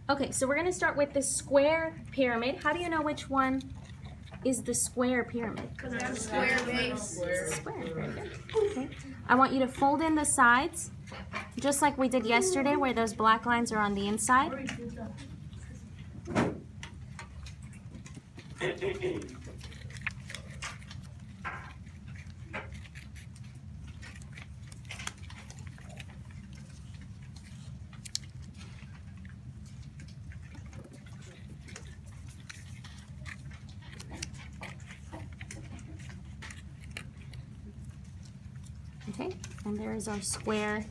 Okay, so we're going to start with the square pyramid. How do you know which one is the square pyramid? Because it has a square base. It's a square. Very good. Okay. I want you to fold in the sides, just like we did yesterday, where those black lines are on the inside. Okay, and there is our square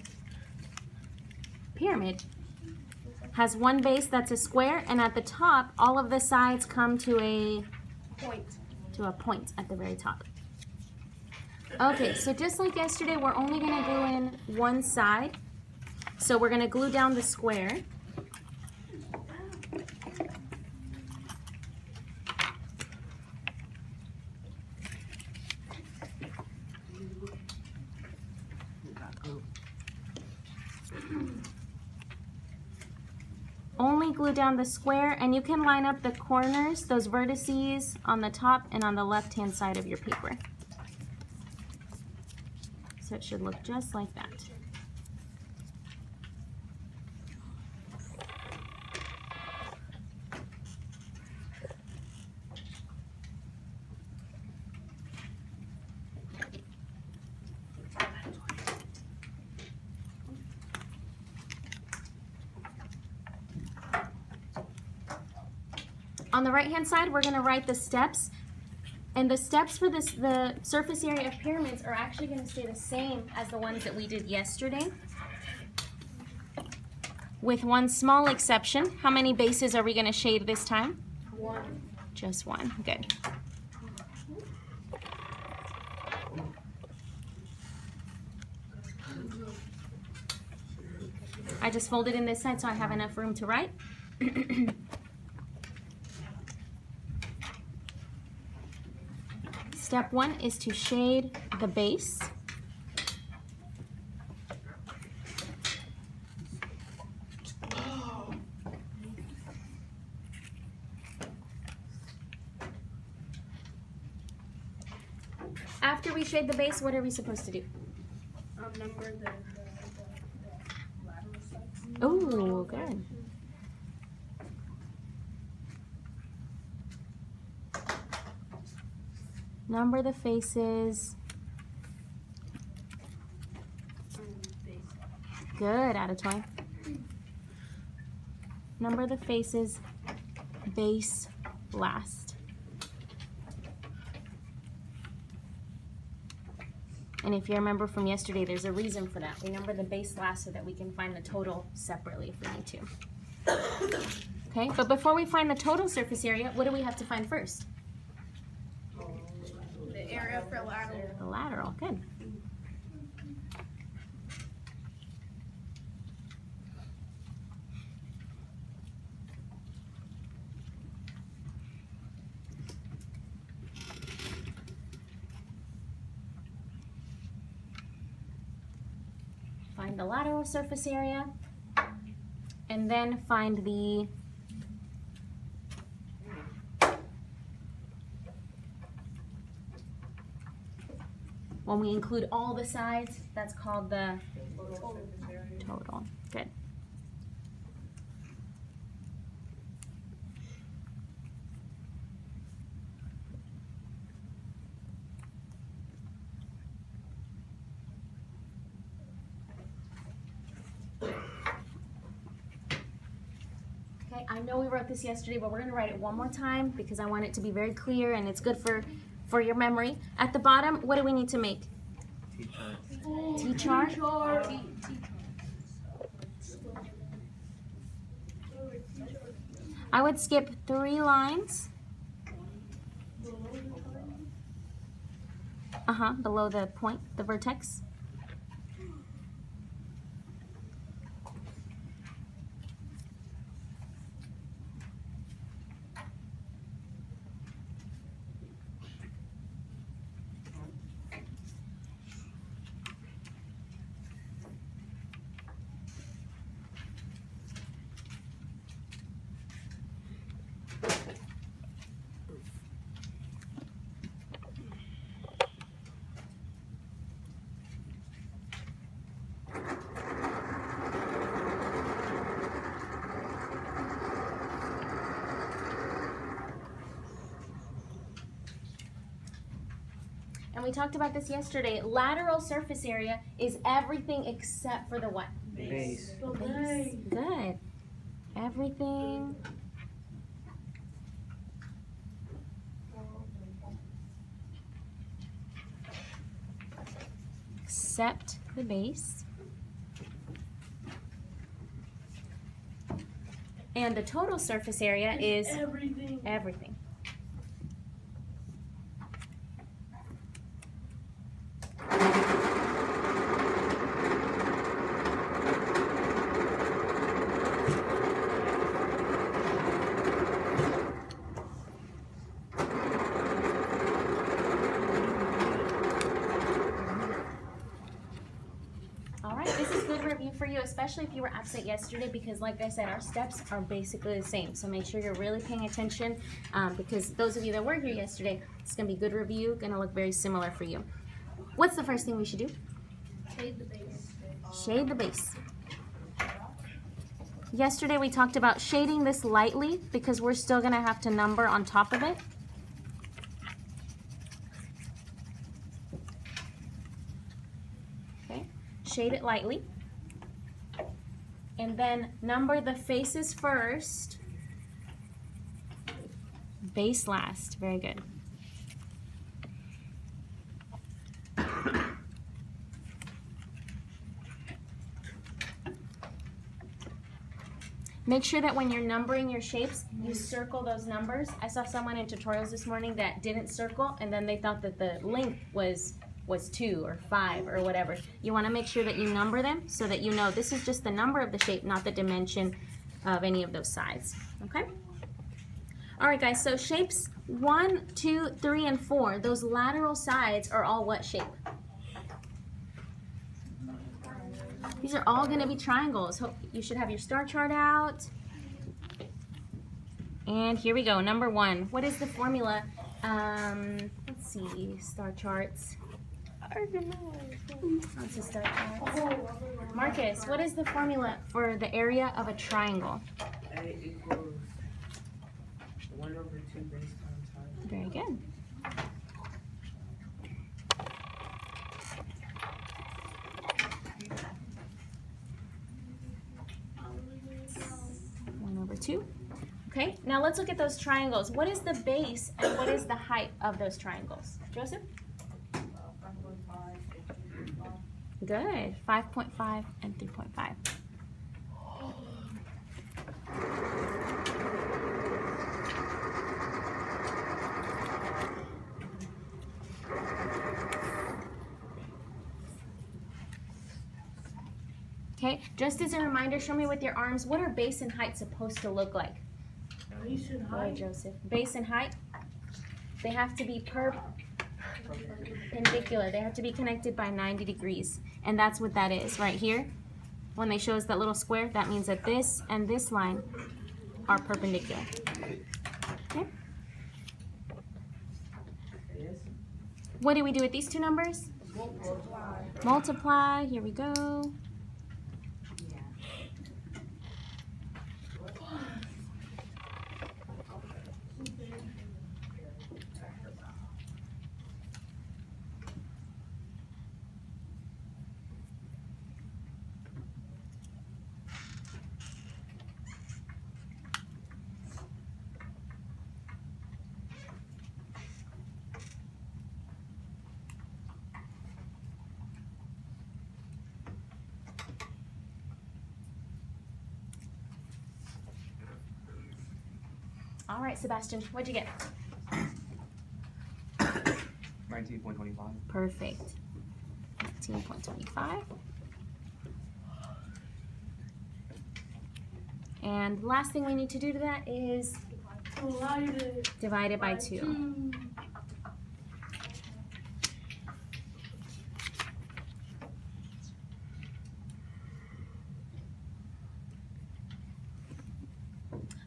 pyramid. Has one base that's a square, and at the top, all of the sides come to a point at the very top. Okay, so just like yesterday, we're only going to glue in one side. So we're going to glue down the square. Only glue down the square, and you can line up the corners, those vertices on the top and on the left-hand side of your paper. So it should look just like that. On the right-hand side, we're going to write the steps. And the steps for the surface area of pyramids are actually going to stay the same as the ones that we did yesterday, with one small exception. How many bases are we going to shade this time? One. Just one. Good. I just folded in this side so I have enough room to write. Step one is to shade the base. After we shade the base, what are we supposed to do? Number the lateral sides. Oh, good. Number the faces. Good, Adatoy. Number the faces, base last. And if you remember from yesterday, there's a reason for that. We number the base last so that we can find the total separately if we need to. Okay, but before we find the total surface area, what do we have to find first? The area for lateral. The lateral, good. Find the lateral surface area, and then find the when we include all the sides, that's called the total. Good. Okay, I know we wrote this yesterday, but we're going to write it one more time because I want it to be very clear and it's good for your memory. At the bottom, what do we need to make? T-chart. I would skip 3 lines. Below the point, the vertex. And we talked about this yesterday. Lateral surface area is everything except for the what? Base. Base. Good. Everything except the base. And the total surface area is everything. All right, this is good review for you, especially if you were absent yesterday, because like I said, our steps are basically the same. So make sure you're really paying attention, because those of you that were here yesterday, it's gonna be good review, gonna look very similar for you. What's the first thing we should do? Shade the base. Shade the base. Yesterday we talked about shading this lightly because we're still gonna have to number on top of it. Okay, shade it lightly. And then number the faces first, base last. Very good. Make sure that when you're numbering your shapes, you circle those numbers. I saw someone in tutorials this morning that didn't circle, and then they thought that the length was 2 or 5 or whatever. You want to make sure that you number them so that you know this is just the number of the shape, not the dimension of any of those sides. Okay? All right, guys, so shapes 1, 2, 3, and 4, those lateral sides are all what shape? These are all going to be triangles. You should have your star chart out. And here we go, number 1. What is the formula? Let's see, star charts. Lots of star charts. Marcus, what is the formula for the area of a triangle? A equals 1/2 base times height. Very good. One over 2. Okay, now let's look at those triangles. What is the base and what is the height of those triangles? Joseph? 5.5. Good. 5.5 and 3.5. Okay, just as a reminder, show me with your arms, what are base and height supposed to look like? Base and Boy, height. Joseph. Base and height, they have to be perpendicular. They have to be connected by 90 degrees. And that's what that is right here. When they show us that little square, that means that this and this line are perpendicular. Okay? Yes. What do we do with these two numbers? Multiply. Here we go. All right, Sebastian, what'd you get? 19.25. Perfect. 19.25. And the last thing we need to do to that is divide it by 2.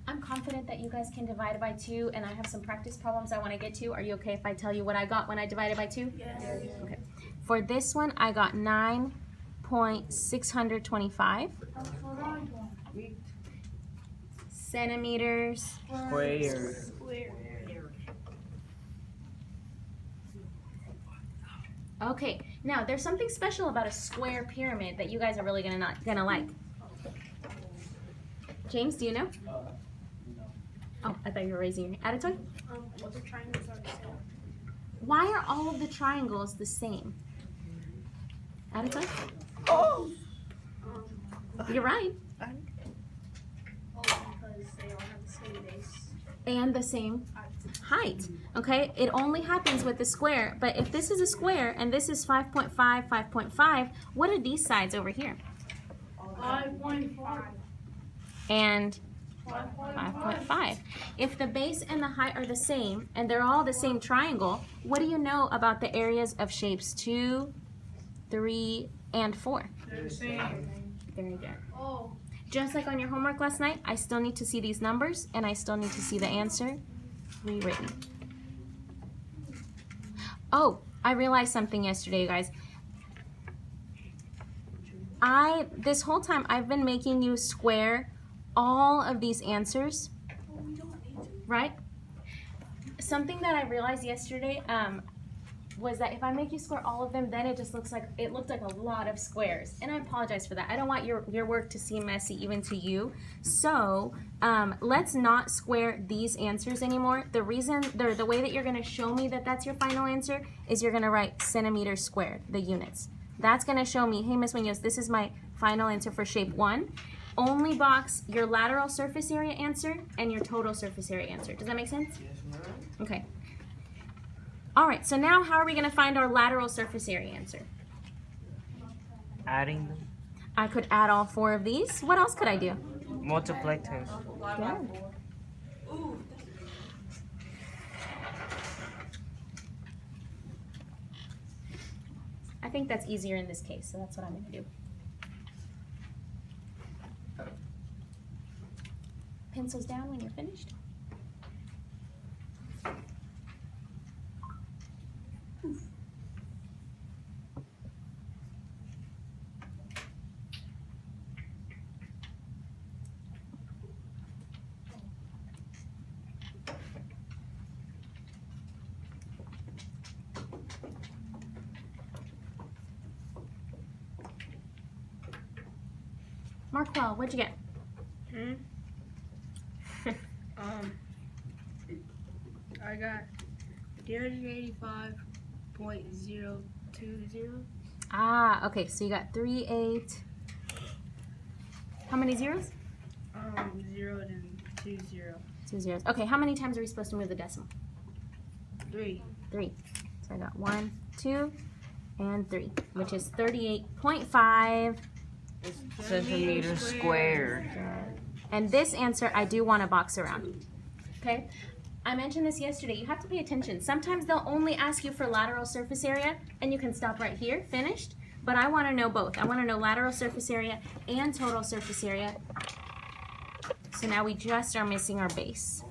I'm confident that you guys can divide it by 2, and I have some practice problems I want to get to. Are you okay if I tell you what I got when I divided by 2? Yes. Okay. For this one, I got 9.625 centimeters Square. Square. Okay, now there's something special about a square pyramid that you guys are really gonna like. James, do you know? No. Oh, I thought you were raising your hand. Adetoy? What the triangles are the same. Why are all of the triangles the same? Adetoy? Oh! You're right. Because they all have the same base. And the same height. Okay, it only happens with the square, but if this is a square and this is 5.5, 5.5, what are these sides over here? 5.5. And 5.5. If the base and the height are the same and they're all the same triangle, what do you know about the areas of shapes 2, 3, and 4? They're the same. Very good. Oh. Just like on your homework last night, I still need to see these numbers and I still need to see the answer rewritten. Oh, I realized something yesterday, you guys. This whole time, I've been making you square all of these answers, right? Something that I realized yesterday was that if I make you square all of them, then it just looked like a lot of squares. And I apologize for that. I don't want your work to seem messy even to you. So let's not square these answers anymore. The way that you're gonna show me that that's your final answer is you're gonna write centimeters squared, the units. That's gonna show me, hey, Miss Munoz, this is my final answer for shape 1. Only box your lateral surface area answer and your total surface area answer. Does that make sense? Yes, ma'am. Okay. All right, so now how are we gonna find our lateral surface area answer? Adding them. I could add all 4 of these. What else could I do? Multiply times. Good. I think that's easier in this case, so that's what I'm gonna do. Pencils down when you're finished. Markwell, what'd you get? I got 385.020. Ah, okay, so you got 3, 8. How many zeros? 0 and 20. 2 zeros. Okay, how many times are we supposed to move the decimal? 3. 3. So I got 1, 2, and 3, which is 38.5. Centimeters squared. And this answer I do want to box around. Okay? I mentioned this yesterday. You have to pay attention. Sometimes they'll only ask you for lateral surface area, and you can stop right here, finished. But I want to know both. I want to know lateral surface area and total surface area. So now we just are missing our base.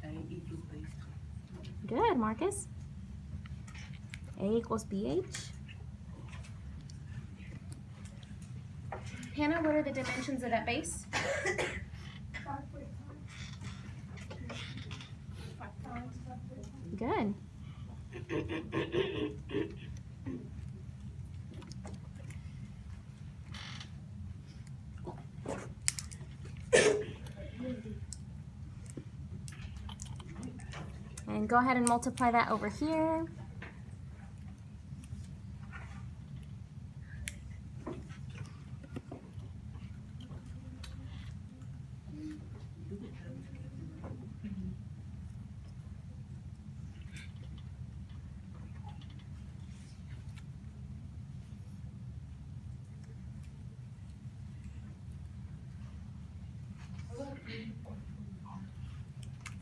A equals base. Good, Marcus. A equals BH. Hannah, what are the dimensions of that base? 5.5. Good. And go ahead and multiply that over here.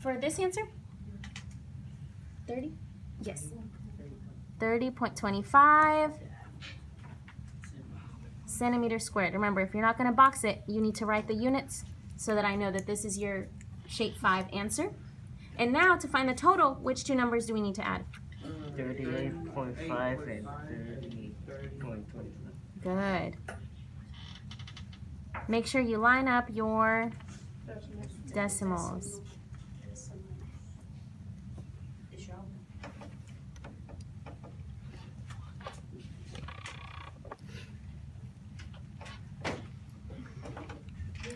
For this answer? 30? Yes. 30.25 centimeters squared. Remember, if you're not going to box it, you need to write the units so that I know that this is your shape 5 answer. And now to find the total, which 2 numbers do we need to add? 38.5 and 30.25. Good. Make sure you line up your decimals.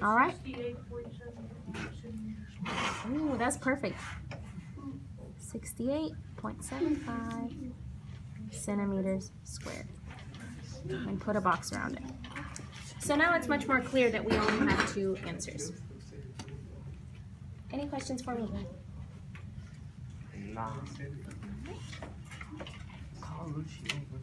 All right. Ooh, that's perfect. 68.75 centimeters squared. And put a box around it. So now it's much more clear that we only have two answers. Any questions for me? Nah. Call Lucy over.